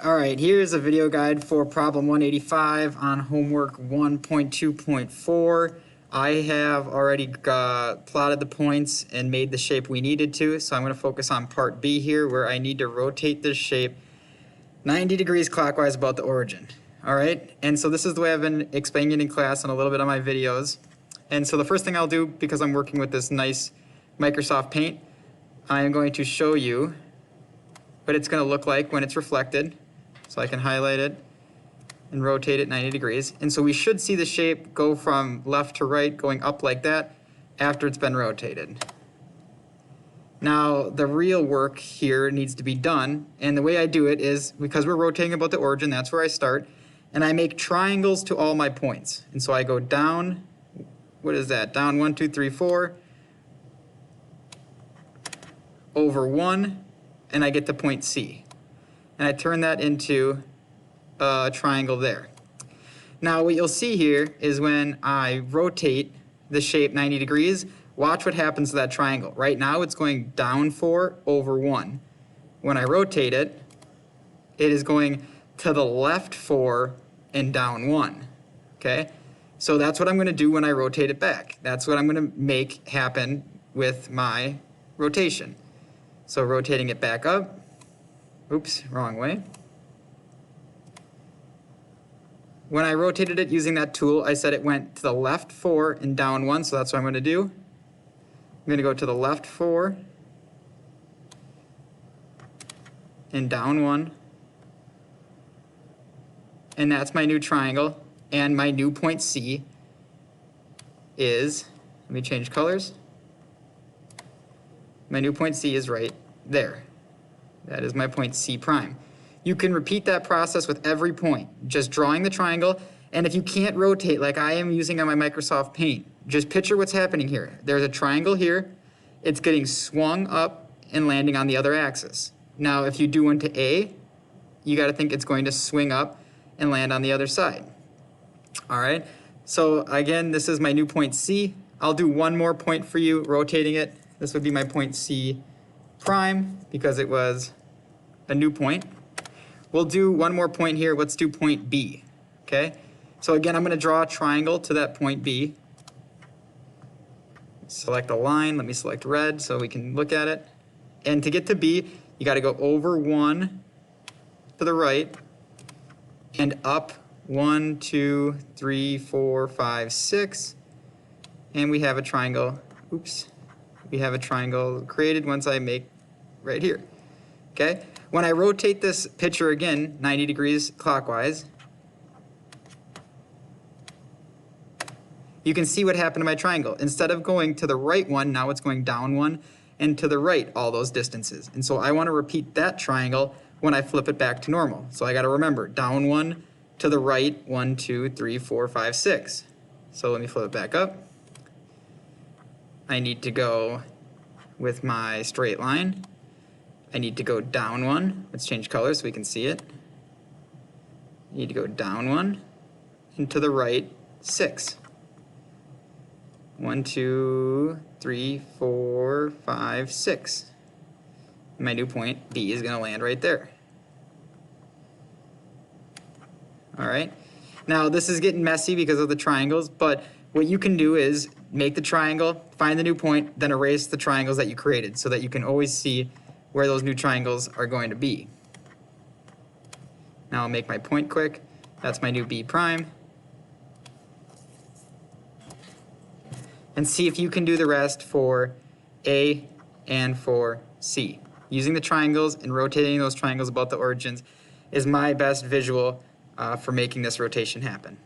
All right, here's a video guide for problem 185 on homework 1.2.4. I have already plotted the points and made the shape we needed to, so I'm going to focus on part B here where I need to rotate this shape 90 degrees clockwise about the origin. All right, and so this is the way I've been explaining it in class and a little bit on my videos. And so the first thing I'll do, because I'm working with this nice Microsoft Paint, I am going to show you what it's going to look like when it's reflected. So I can highlight it and rotate it 90 degrees. And so we should see the shape go from left to right, going up like that after it's been rotated. Now, the real work here needs to be done. And the way I do it is, because we're rotating about the origin, that's where I start. And I make triangles to all my points. And so I go down, what is that? Down 1, 2, 3, 4, over 1, and I get to point C. And I turn that into a triangle there. Now what you'll see here is when I rotate the shape 90 degrees, watch what happens to that triangle. Right now it's going down 4 over 1. When I rotate it, it is going to the left 4 and down 1. Okay? So that's what I'm going to do when I rotate it back. That's what I'm going to make happen with my rotation. So rotating it back up. Oops, wrong way. When I rotated it using that tool, I said it went to the left 4 and down 1, so that's what I'm going to do. I'm going to go to the left 4 and down 1. And that's my new triangle. And my new point C is, let me change colors. My new point C is right there. That is my point C prime. You can repeat that process with every point, just drawing the triangle. And if you can't rotate like I am using on my Microsoft Paint, just picture what's happening here. There's a triangle here. It's getting swung up and landing on the other axis. Now, if you do one to A, you got to think it's going to swing up and land on the other side. All right. So again, this is my new point C. I'll do one more point for you, rotating it. This would be my point C prime because it was a new point. We'll do one more point here. Let's do point B. Okay? So again, I'm going to draw a triangle to that point B. Select a line. Let me select red so we can look at it. And to get to B, you got to go over 1 to the right and up 1, 2, 3, 4, 5, 6. And we have a triangle. Oops. We have a triangle created once I make right here. Okay? When I rotate this picture again, 90 degrees clockwise, you can see what happened to my triangle. Instead of going to the right one, now it's going down 1 and to the right all those distances. And so I want to repeat that triangle when I flip it back to normal. So I got to remember, down 1 to the right, 1, 2, 3, 4, 5, 6. So let me flip it back up. I need to go with my straight line. I need to go down 1. Let's change colors so we can see it. I need to go down 1 and to the right 6. 1, 2, 3, 4, 5, 6. My new point B is going to land right there. All right. Now this is getting messy because of the triangles, but what you can do is make the triangle, find the new point, then erase the triangles that you created so that you can always see where those new triangles are going to be. Now I'll make my point quick. That's my new B prime. And see if you can do the rest for A and for C. Using the triangles and rotating those triangles about the origins is my best visual for making this rotation happen.